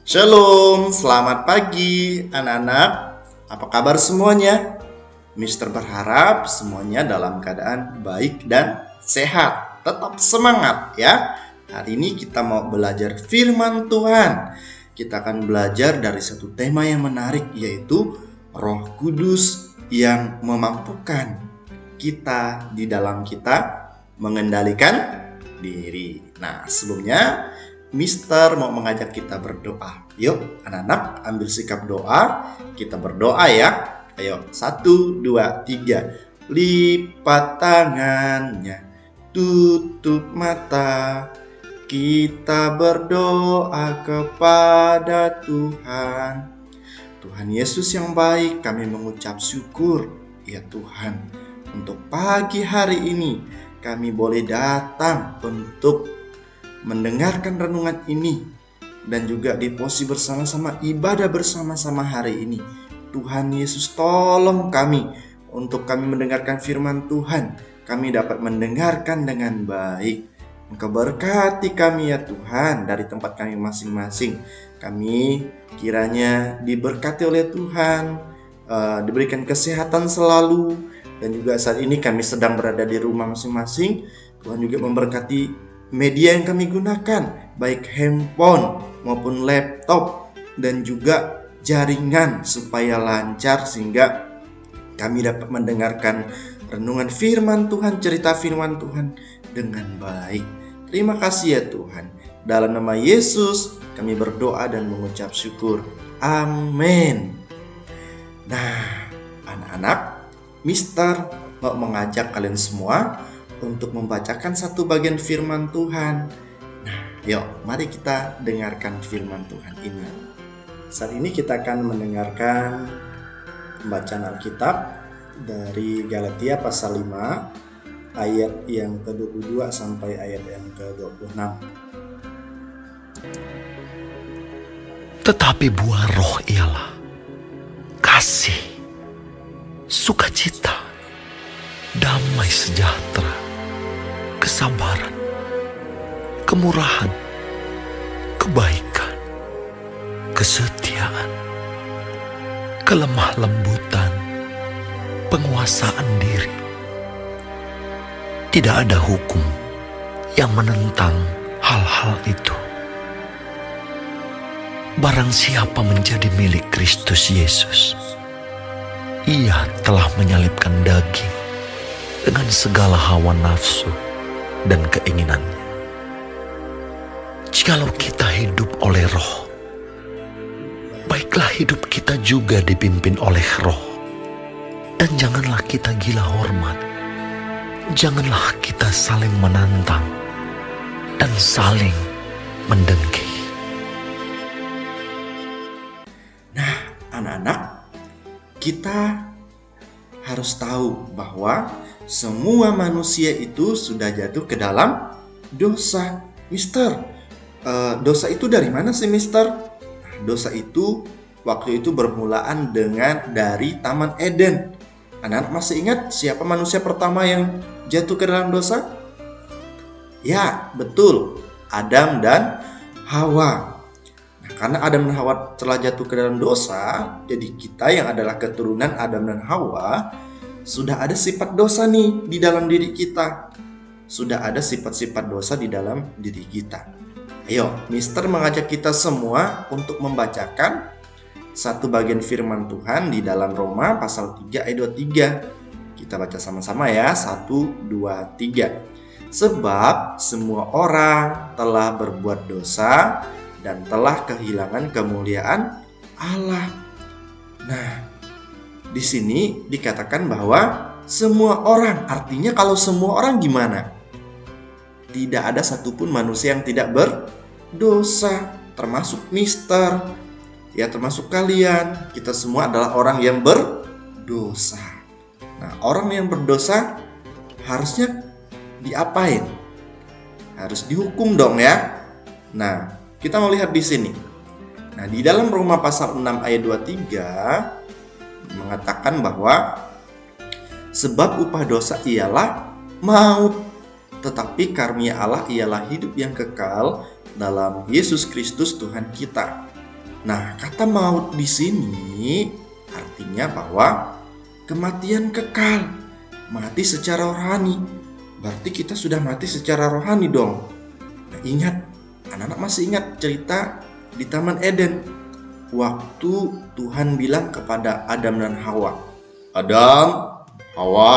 Shalom, selamat pagi anak-anak. Apa kabar semuanya? Mister berharap semuanya dalam keadaan baik dan sehat. Tetap semangat ya. Hari ini kita mau belajar firman Tuhan. Kita akan belajar dari satu tema yang menarik, yaitu Roh Kudus yang memampukan kita di dalam kita mengendalikan diri. Nah, sebelumnya Mister mau mengajak kita berdoa. Yuk anak-anak, ambil sikap doa. Kita berdoa ya. Ayo, 1, 2, 3. Lipat tangannya, tutup mata. Kita berdoa kepada Tuhan. Tuhan Yesus yang baik, kami mengucap syukur ya Tuhan, untuk pagi hari ini kami boleh datang untuk mendengarkan renungan ini dan juga devosi bersama-sama, ibadah bersama-sama hari ini. Tuhan Yesus, tolong kami untuk kami mendengarkan firman Tuhan, kami dapat mendengarkan dengan baik. Engkau berkati kami ya Tuhan dari tempat kami masing-masing. Kami kiranya diberkati oleh Tuhan, diberikan kesehatan selalu, dan juga saat ini kami sedang berada di rumah masing-masing. Tuhan juga memberkati media yang kami gunakan, baik handphone maupun laptop dan juga jaringan, supaya lancar sehingga kami dapat mendengarkan renungan firman Tuhan, cerita firman Tuhan dengan baik. Terima kasih ya Tuhan. Dalam nama Yesus kami berdoa dan mengucap syukur. Amin. Nah, anak-anak, Mister mau mengajak kalian semua untuk membacakan satu bagian firman Tuhan. Nah, yuk mari kita dengarkan firman Tuhan ini. Saat ini kita akan mendengarkan pembacaan Alkitab dari Galatia pasal 5 ayat yang ke-22 sampai ayat yang ke-26. Tetapi buah roh ialah kasih, sukacita, damai sejahtera, kesabaran, kemurahan, kebaikan, kesetiaan, kelemah lembutan, penguasaan diri. Tidak ada hukum yang menentang hal-hal itu. Barang siapa menjadi milik Kristus Yesus, ia telah menyalibkan daging dengan segala hawa nafsu dan keinginannya. Jikalau kita hidup oleh roh, baiklah hidup kita juga dipimpin oleh roh. Dan janganlah kita gila hormat, janganlah kita saling menantang dan saling mendengki. Nah, anak-anak, kita harus tahu bahwa semua manusia itu sudah jatuh ke dalam dosa. Mister, dosa itu dari mana sih Mister? Dosa itu waktu itu bermulaan dari Taman Eden. Anak-anak masih ingat siapa manusia pertama yang jatuh ke dalam dosa? Ya, betul, Adam dan Hawa. Nah, karena Adam dan Hawa telah jatuh ke dalam dosa, jadi kita yang adalah keturunan Adam dan Hawa sudah ada sifat dosa nih di dalam diri kita. Sudah ada sifat-sifat dosa di dalam diri kita. Ayo, Mister mengajak kita semua untuk membacakan satu bagian firman Tuhan di dalam Roma pasal 3 ayat 23. Kita baca sama-sama ya. 1, 2, 3. Sebab semua orang telah berbuat dosa dan telah kehilangan kemuliaan Allah. Nah, di sini dikatakan bahwa semua orang, artinya kalau semua orang gimana? Tidak ada satupun manusia yang tidak berdosa, termasuk Mister, ya termasuk kalian. Kita semua adalah orang yang berdosa. Nah, orang yang berdosa harusnya diapain? Harus dihukum dong ya. Nah, kita mau lihat di sini. Nah, di dalam Roma pasal 6 ayat 23 mengatakan bahwa sebab upah dosa ialah maut, tetapi karunia Allah ialah hidup yang kekal dalam Yesus Kristus Tuhan kita. Nah, kata maut di sini artinya bahwa kematian kekal, mati secara rohani. Berarti kita sudah mati secara rohani dong. Nah, ingat, anak-anak masih ingat cerita di Taman Eden, waktu Tuhan bilang kepada Adam dan Hawa, Adam, Hawa,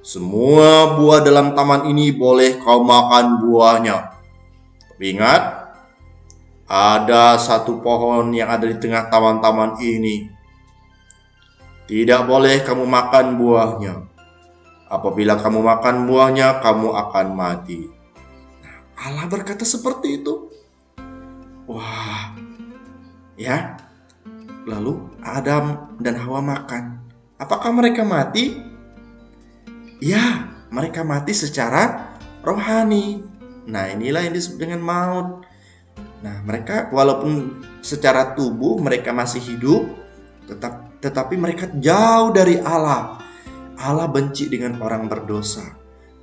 semua buah dalam taman ini boleh kau makan buahnya. Tapi ingat, ada satu pohon yang ada di tengah taman-taman ini. Tidak boleh kamu makan buahnya. Apabila kamu makan buahnya, kamu akan mati. Nah, Allah berkata seperti itu. Wah, ya. Lalu Adam dan Hawa makan. Apakah mereka mati? Ya, mereka mati secara rohani. Nah, inilah yang disebut dengan maut. Nah, mereka walaupun secara tubuh mereka masih hidup, tetapi mereka jauh dari Allah. Allah benci dengan orang berdosa.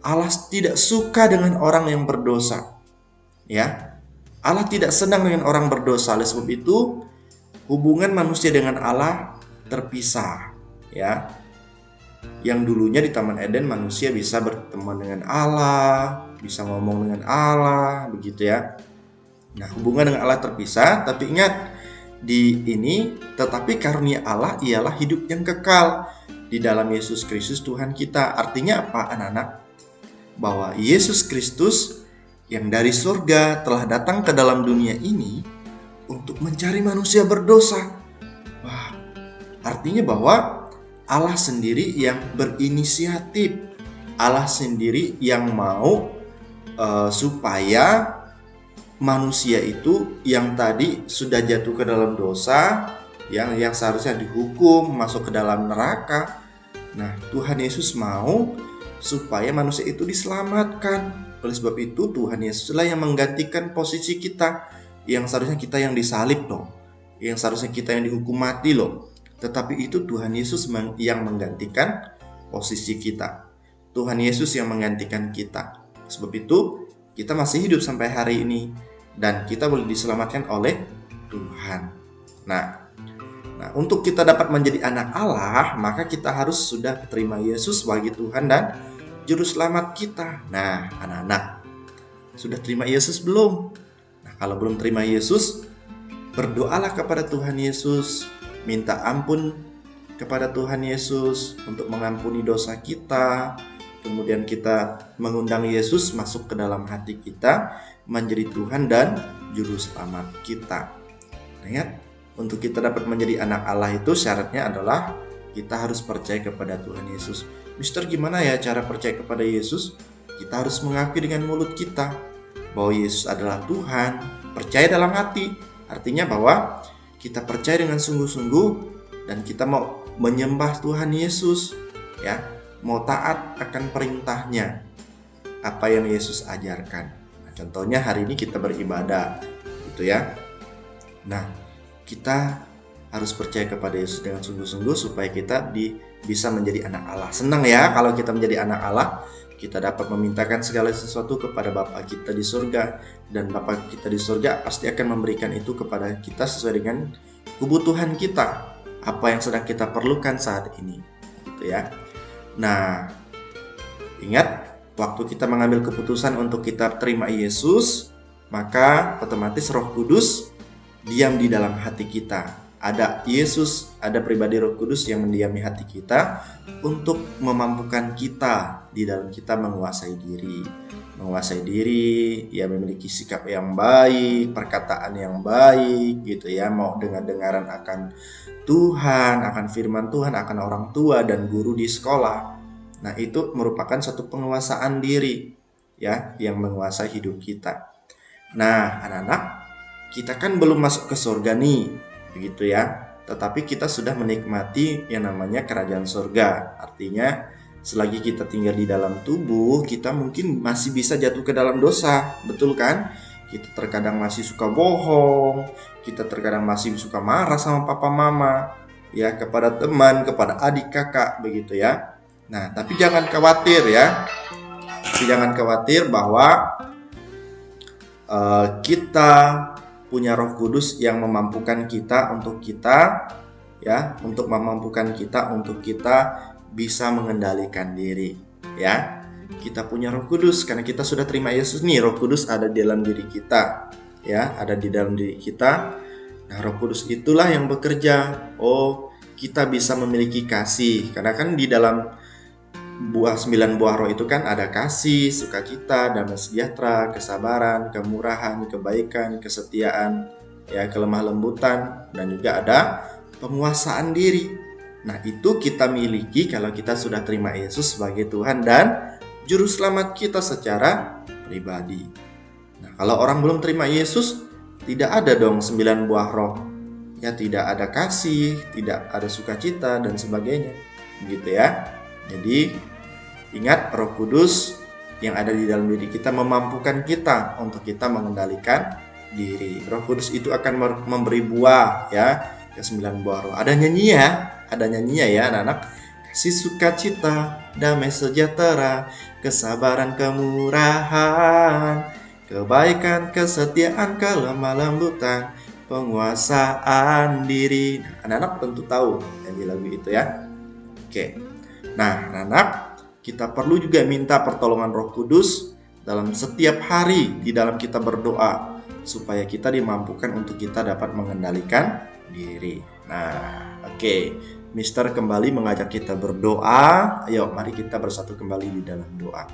Allah tidak suka dengan orang yang berdosa. Ya. Allah tidak senang dengan orang berdosa. Oleh sebab itu, hubungan manusia dengan Allah terpisah, ya. Yang dulunya di Taman Eden manusia bisa berteman dengan Allah, bisa ngomong dengan Allah, begitu ya. Nah, hubungan dengan Allah terpisah, tapi ingat di ini tetapi karunia Allah ialah hidup yang kekal di dalam Yesus Kristus Tuhan kita. Artinya apa, anak-anak? Bahwa Yesus Kristus yang dari surga telah datang ke dalam dunia ini untuk mencari manusia berdosa. Wah, artinya bahwa Allah sendiri yang berinisiatif. Allah sendiri yang mau supaya manusia itu yang tadi sudah jatuh ke dalam dosa, yang seharusnya dihukum, masuk ke dalam neraka. Nah, Tuhan Yesus mau supaya manusia itu diselamatkan. Oleh sebab itu, Tuhan Yesuslah yang menggantikan posisi kita, yang seharusnya kita yang disalib loh, yang seharusnya kita yang dihukum mati loh. Tetapi itu Tuhan Yesus yang menggantikan posisi kita. Tuhan Yesus yang menggantikan kita. Sebab itu, kita masih hidup sampai hari ini. Dan kita boleh diselamatkan oleh Tuhan. Nah, untuk kita dapat menjadi anak Allah, maka kita harus sudah terima Yesus sebagai Tuhan dan Juru Selamat kita. Nah, anak-anak, sudah terima Yesus belum? Nah, kalau belum terima Yesus, berdoalah kepada Tuhan Yesus, minta ampun kepada Tuhan Yesus untuk mengampuni dosa kita. Kemudian kita mengundang Yesus masuk ke dalam hati kita, menjadi Tuhan dan Juru Selamat kita. Ingat, untuk kita dapat menjadi anak Allah itu syaratnya adalah kita harus percaya kepada Tuhan Yesus. Mister, gimana ya cara percaya kepada Yesus? Kita harus mengakui dengan mulut kita bahwa Yesus adalah Tuhan, percaya dalam hati. Artinya bahwa kita percaya dengan sungguh-sungguh dan kita mau menyembah Tuhan Yesus, ya, mau taat akan perintahnya, apa yang Yesus ajarkan. Contohnya hari ini kita beribadah, gitu ya. Nah, kita harus percaya kepada Yesus dengan sungguh-sungguh supaya kita bisa menjadi anak Allah. Senang ya kalau kita menjadi anak Allah, kita dapat memintakan segala sesuatu kepada Bapa kita di surga, dan Bapa kita di surga pasti akan memberikan itu kepada kita sesuai dengan kebutuhan kita, apa yang sedang kita perlukan saat ini, gitu ya. Nah, ingat, waktu kita mengambil keputusan untuk kita terima Yesus, maka otomatis Roh Kudus diam di dalam hati kita. Ada Yesus, ada pribadi Roh Kudus yang mendiami hati kita untuk memampukan kita di dalam kita menguasai diri, ya, memiliki sikap yang baik, perkataan yang baik, gitu ya, mau dengar-dengaran akan Tuhan, akan firman Tuhan, akan orang tua dan guru di sekolah. Nah, itu merupakan satu penguasaan diri, ya, yang menguasai hidup kita. Nah, anak-anak, kita kan belum masuk ke surga nih, begitu ya. Tetapi kita sudah menikmati yang namanya kerajaan surga. Artinya, selagi kita tinggal di dalam tubuh, kita mungkin masih bisa jatuh ke dalam dosa, betul kan? Kita terkadang masih suka bohong, kita terkadang masih suka marah sama papa mama, ya, kepada teman, kepada adik kakak, begitu ya. Nah, tapi jangan khawatir ya. Tapi jangan khawatir bahwa kita punya Roh Kudus yang memampukan kita untuk kita bisa mengendalikan diri, ya. Kita punya Roh Kudus karena kita sudah terima Yesus nih. Roh Kudus ada di dalam diri kita, ya, ada di dalam diri kita. Nah, Roh Kudus itulah yang bekerja. Kita bisa memiliki kasih karena kan di dalam 9 buah roh itu kan ada kasih, sukacita, damai sejahtera, kesabaran, kemurahan, kebaikan, kesetiaan, ya, kelemah lembutan, dan juga ada penguasaan diri. Nah, itu kita miliki kalau kita sudah terima Yesus sebagai Tuhan dan Juru Selamat kita secara pribadi. Nah, kalau orang belum terima Yesus, tidak ada dong 9 buah roh. Ya, tidak ada kasih, tidak ada sukacita, dan sebagainya. Begitu ya. Jadi, ingat, Roh Kudus yang ada di dalam diri kita memampukan kita untuk kita mengendalikan diri. Roh Kudus itu akan memberi buah, ya, ke 9 buah roh. Ada nyanyinya ya anak-anak. Kasih, sukacita, damai sejahtera, kesabaran, kemurahan, kebaikan, kesetiaan, kelemah lembutan, penguasaan diri. Nah, anak-anak tentu tahu nyanyi lagu itu ya. Oke. Nah, anak-anak, kita perlu juga minta pertolongan Roh Kudus dalam setiap hari di dalam kita berdoa supaya kita dimampukan untuk kita dapat mengendalikan diri. Nah, oke. Mister kembali mengajak kita berdoa. Ayo, mari kita bersatu kembali di dalam doa.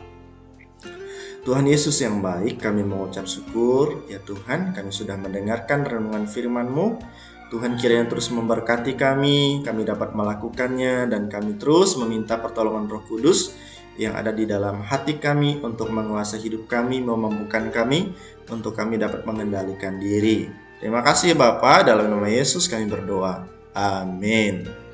Tuhan Yesus yang baik, kami mengucap syukur. Ya Tuhan, kami sudah mendengarkan renungan firman-Mu. Tuhan kiranya terus memberkati kami dapat melakukannya, dan kami terus meminta pertolongan Roh Kudus yang ada di dalam hati kami untuk menguasai hidup kami, memampukan kami untuk kami dapat mengendalikan diri. Terima kasih Bapa, dalam nama Yesus kami berdoa. Amin.